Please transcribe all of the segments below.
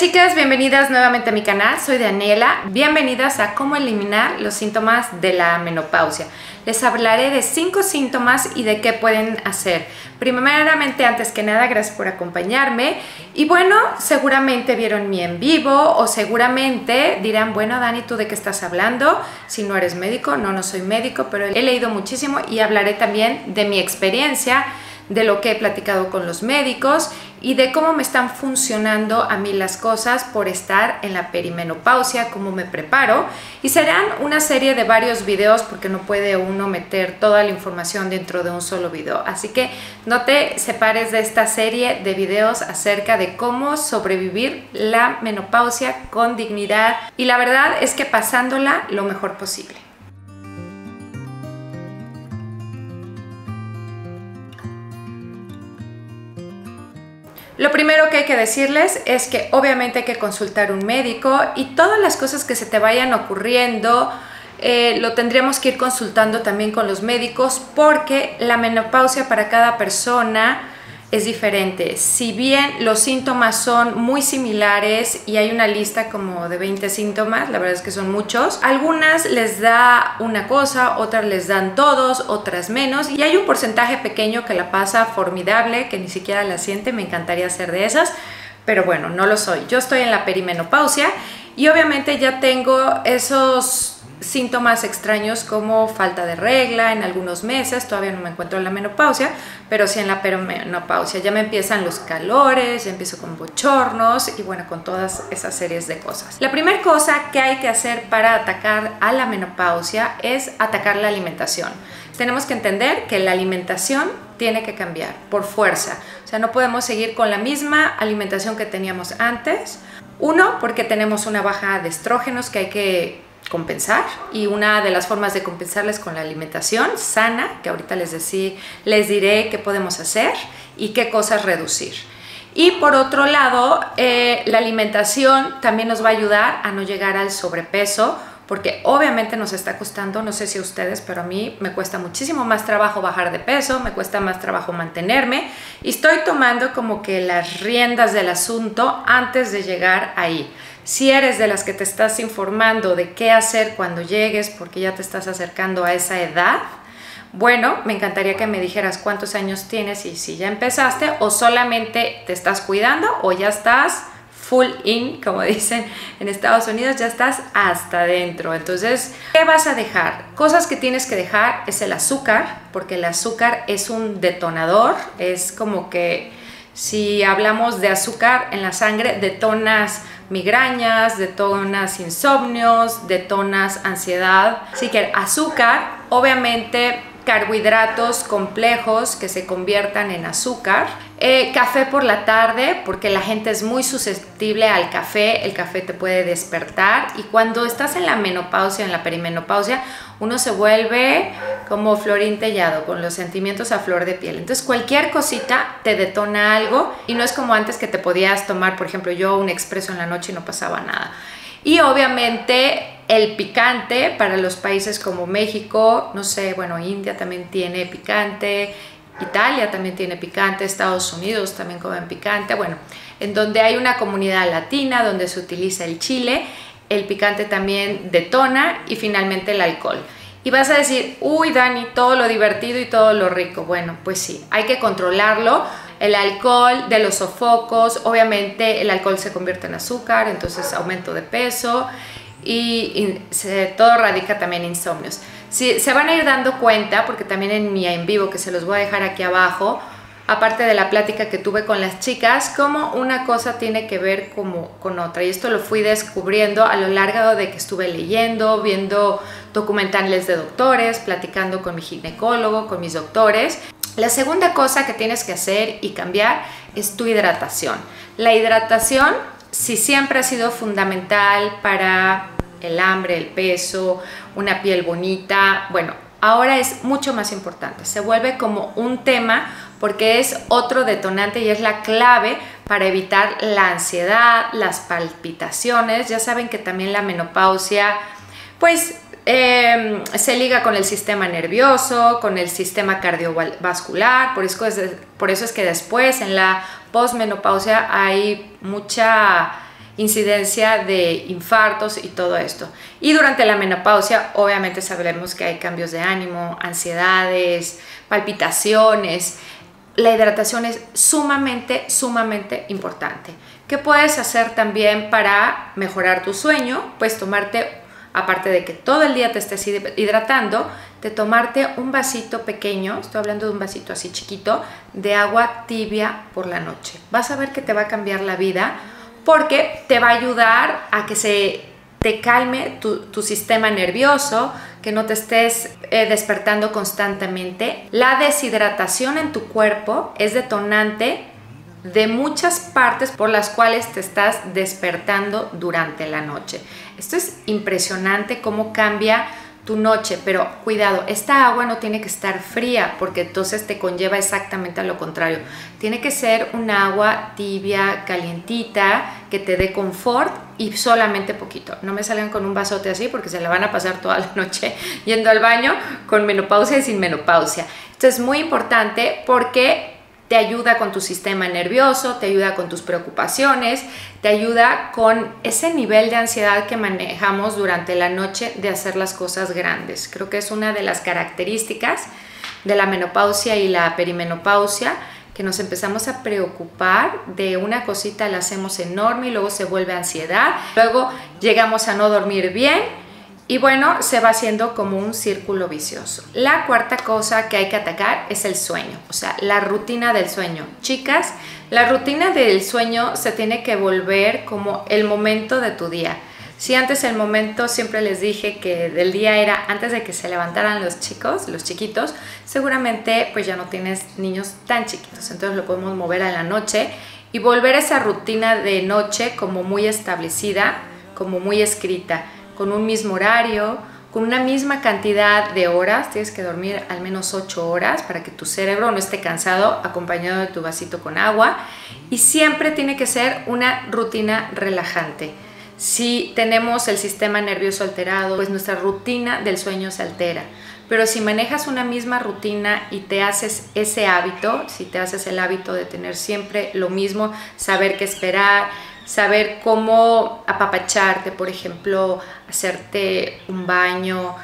chicas, bienvenidas nuevamente a mi canal, soy Daniela. Bienvenidas a cómo eliminar los síntomas de la menopausia. Les hablaré de 5 síntomas y de qué pueden hacer. Primeramente, antes que nada, gracias por acompañarme. Y bueno, seguramente vieron mi en vivo o seguramente dirán, bueno Dani, ¿tú de qué estás hablando? Si no eres médico, no soy médico, pero he leído muchísimo y hablaré también de mi experiencia, de lo que he platicado con los médicos y de cómo me están funcionando a mí las cosas por estar en la perimenopausia, cómo me preparo. Y serán una serie de varios videos porque no puede uno meter toda la información dentro de un solo video. Así que no te separes de esta serie de videos acerca de cómo sobrevivir la menopausia con dignidad y la verdad es que pasándola lo mejor posible. Lo primero que hay que decirles es que obviamente hay que consultar un médico y todas las cosas que se te vayan ocurriendo lo tendríamos que ir consultando también con los médicos porque la menopausia para cada persona es diferente. Si bien los síntomas son muy similares y hay una lista como de 20 síntomas, la verdad es que son muchos, algunas les da una cosa, otras les dan todos, otras menos y hay un porcentaje pequeño que la pasa formidable, que ni siquiera la siente. Me encantaría ser de esas, pero bueno, no lo soy. Yo estoy en la perimenopausia y obviamente ya tengo esos síntomas extraños como falta de regla en algunos meses. Todavía no me encuentro en la menopausia, pero sí en la perimenopausia. Ya me empiezan los calores, ya empiezo con bochornos y bueno, con todas esas series de cosas. La primera cosa que hay que hacer para atacar a la menopausia es atacar la alimentación. Tenemos que entender que la alimentación tiene que cambiar por fuerza. O sea, no podemos seguir con la misma alimentación que teníamos antes. Uno, porque tenemos una baja de estrógenos que hay que compensar y una de las formas de compensarles con la alimentación sana, que ahorita les diré qué podemos hacer y qué cosas reducir. Y por otro lado, la alimentación también nos va a ayudar a no llegar al sobrepeso, porque obviamente nos está costando, no sé si a ustedes, pero a mí me cuesta muchísimo más trabajo bajar de peso, me cuesta más trabajo mantenerme y estoy tomando como que las riendas del asunto antes de llegar ahí. Si eres de las que te estás informando de qué hacer cuando llegues porque ya te estás acercando a esa edad, bueno, me encantaría que me dijeras cuántos años tienes y si ya empezaste o solamente te estás cuidando o ya estás full in, como dicen en Estados Unidos, ya estás hasta adentro. Entonces, ¿qué vas a dejar? Cosas que tienes que dejar es el azúcar, porque el azúcar es un detonador, es como que si hablamos de azúcar en la sangre, detonas migrañas, detonas insomnios, detonas ansiedad. Así que azúcar, obviamente carbohidratos complejos que se conviertan en azúcar, café por la tarde porque la gente es muy susceptible al café, el café te puede despertar y cuando estás en la menopausia, en la perimenopausia, uno se vuelve como Florín Tellado, con los sentimientos a flor de piel. Entonces cualquier cosita te detona algo y no es como antes que te podías tomar, por ejemplo, yo un expreso en la noche y no pasaba nada. Y obviamente el picante para los países como México, no sé, bueno, India también tiene picante, Italia también tiene picante, Estados Unidos también comen picante, bueno, en donde hay una comunidad latina donde se utiliza el chile, el picante también detona y finalmente el alcohol. Y vas a decir, uy Dani, todo lo divertido y todo lo rico. Bueno, pues sí, hay que controlarlo. El alcohol de los sofocos, obviamente el alcohol se convierte en azúcar, entonces aumento de peso y todo radica también en insomnios. Si se van a ir dando cuenta, porque también en mi en vivo, que se los voy a dejar aquí abajo, aparte de la plática que tuve con las chicas, cómo una cosa tiene que ver como con otra. Y esto lo fui descubriendo a lo largo de que estuve leyendo, viendo documentales de doctores, platicando con mi ginecólogo, con mis doctores. La segunda cosa que tienes que hacer y cambiar es tu hidratación. La hidratación, si siempre ha sido fundamental para el hambre, el peso, una piel bonita, bueno, ahora es mucho más importante. Se vuelve como un tema porque es otro detonante y es la clave para evitar la ansiedad, las palpitaciones. Ya saben que también la menopausia, pues se liga con el sistema nervioso, con el sistema cardiovascular, por eso es que después en la posmenopausia hay mucha incidencia de infartos y todo esto. Y durante la menopausia obviamente sabemos que hay cambios de ánimo, ansiedades, palpitaciones. La hidratación es sumamente importante. ¿Qué puedes hacer también para mejorar tu sueño? Pues tomarte, aparte de que todo el día te estés hidratando, de tomarte un vasito pequeño, estoy hablando de un vasito así chiquito, de agua tibia por la noche. Vas a ver que te va a cambiar la vida porque te va a ayudar a que te calme tu sistema nervioso, que no te estés despertando constantemente. La deshidratación en tu cuerpo es detonante de muchas partes por las cuales te estás despertando durante la noche. Esto es impresionante cómo cambia tu noche, pero cuidado, esta agua no tiene que estar fría porque entonces te conlleva exactamente a lo contrario. Tiene que ser un agua tibia, calientita, que te dé confort y solamente poquito. No me salgan con un vasote así porque se la van a pasar toda la noche yendo al baño con menopausia y sin menopausia. Esto es muy importante porque te ayuda con tu sistema nervioso, te ayuda con tus preocupaciones, te ayuda con ese nivel de ansiedad que manejamos durante la noche de hacer las cosas grandes. Creo que es una de las características de la menopausia y la perimenopausia, que nos empezamos a preocupar de una cosita, la hacemos enorme y luego se vuelve ansiedad, luego llegamos a no dormir bien. Y bueno, se va haciendo como un círculo vicioso. La cuarta cosa que hay que atacar es el sueño, o sea, la rutina del sueño. Chicas, la rutina del sueño se tiene que volver como el momento de tu día. Si antes el momento, siempre les dije que del día era antes de que se levantaran los chiquitos, seguramente pues ya no tienes niños tan chiquitos, entonces lo podemos mover a la noche y volver a esa rutina de noche como muy establecida, como muy escrita, con un mismo horario, con una misma cantidad de horas. Tienes que dormir al menos 8 horas para que tu cerebro no esté cansado, acompañado de tu vasito con agua, y siempre tiene que ser una rutina relajante. Si tenemos el sistema nervioso alterado, pues nuestra rutina del sueño se altera. Pero si manejas una misma rutina y te haces ese hábito, si te haces el hábito de tener siempre lo mismo, saber qué esperar, saber cómo apapacharte, por ejemplo, hacerte un baño,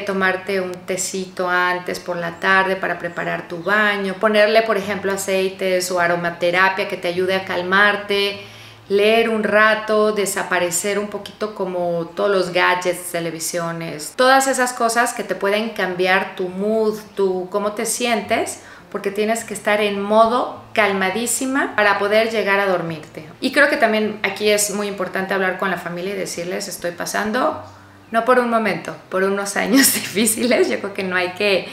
tomarte un tecito antes por la tarde para preparar tu baño, ponerle, por ejemplo, aceites o aromaterapia que te ayude a calmarte, leer un rato, desaparecer un poquito como todos los gadgets, televisiones, todas esas cosas que te pueden cambiar tu mood, cómo te sientes, porque tienes que estar en modo calmadísima para poder llegar a dormirte. Y creo que también aquí es muy importante hablar con la familia y decirles: estoy pasando, no por un momento, por unos años difíciles. Yo creo que no hay que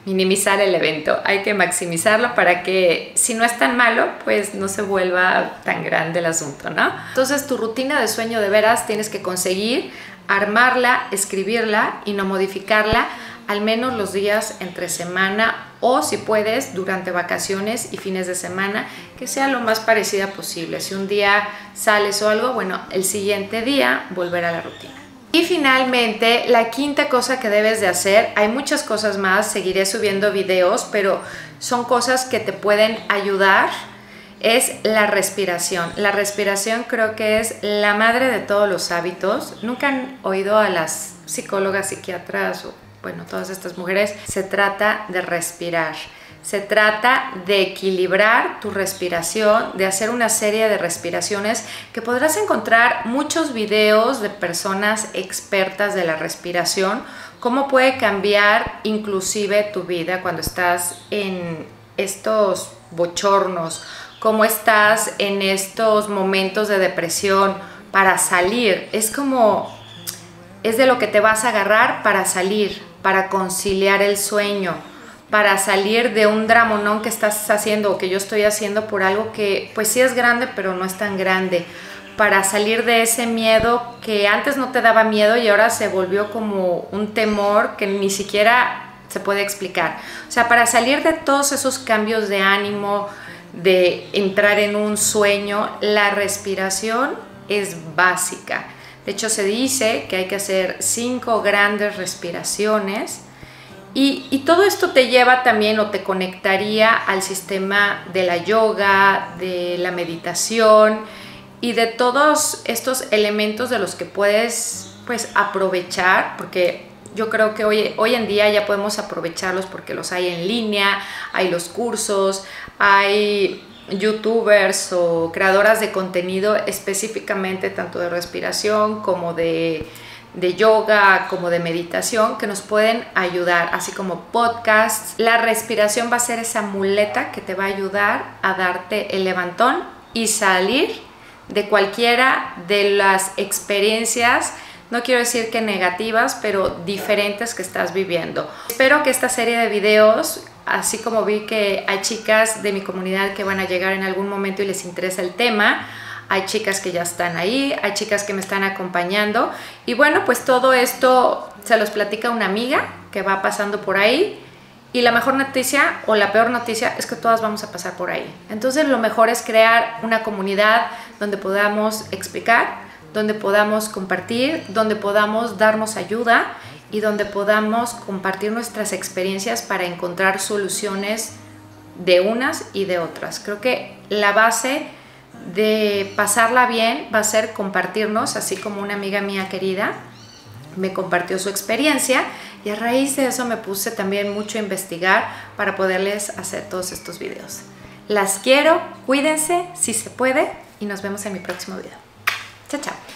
minimizar el evento, hay que maximizarlo para que, si no es tan malo, pues no se vuelva tan grande el asunto, ¿no? Entonces tu rutina de sueño de veras tienes que conseguir armarla, escribirla y no modificarla, al menos los días entre semana, o si puedes durante vacaciones y fines de semana, que sea lo más parecida posible. Si un día sales o algo, bueno, el siguiente día volver a la rutina. Y finalmente, la quinta cosa que debes de hacer, hay muchas cosas más, seguiré subiendo videos, pero son cosas que te pueden ayudar, es la respiración. La respiración creo que es la madre de todos los hábitos. ¿Nunca han oído a las psicólogas, psiquiatras o bueno, todas estas mujeres? Se trata de respirar. Se trata de equilibrar tu respiración, de hacer una serie de respiraciones que podrás encontrar muchos videos de personas expertas de la respiración, cómo puede cambiar inclusive tu vida cuando estás en estos bochornos, cómo estás en estos momentos de depresión para salir. Es de lo que te vas a agarrar para salir, para conciliar el sueño, para salir de un dramonón que estás haciendo o que yo estoy haciendo por algo que pues sí es grande pero no es tan grande, para salir de ese miedo que antes no te daba miedo y ahora se volvió como un temor que ni siquiera se puede explicar. O sea, para salir de todos esos cambios de ánimo, de entrar en un sueño, la respiración es básica. De hecho, se dice que hay que hacer 5 grandes respiraciones. Y todo esto te lleva también o te conectaría al sistema de la yoga, de la meditación, y de todos estos elementos de los que puedes pues aprovechar, porque yo creo que hoy en día ya podemos aprovecharlos porque los hay en línea, hay los cursos, hay youtubers o creadoras de contenido específicamente tanto de respiración como de yoga, como de meditación, que nos pueden ayudar, así como podcasts. La respiración va a ser esa muleta que te va a ayudar a darte el levantón y salir de cualquiera de las experiencias, no quiero decir que negativas, pero diferentes que estás viviendo. Espero que esta serie de videos, así como vi que hay chicas de mi comunidad que van a llegar en algún momento y les interesa el tema, hay chicas que ya están ahí, hay chicas que me están acompañando, y bueno, pues todo esto se los platica una amiga que va pasando por ahí, y la mejor noticia o la peor noticia es que todas vamos a pasar por ahí. Entonces lo mejor es crear una comunidad donde podamos explicar, donde podamos compartir, donde podamos darnos ayuda y donde podamos compartir nuestras experiencias para encontrar soluciones de unas y de otras. Creo que la base de pasarla bien va a ser compartirnos, así como una amiga mía querida me compartió su experiencia, y a raíz de eso me puse también mucho a investigar para poderles hacer todos estos videos. Las quiero, cuídense si se puede, y nos vemos en mi próximo video. Chao, chao.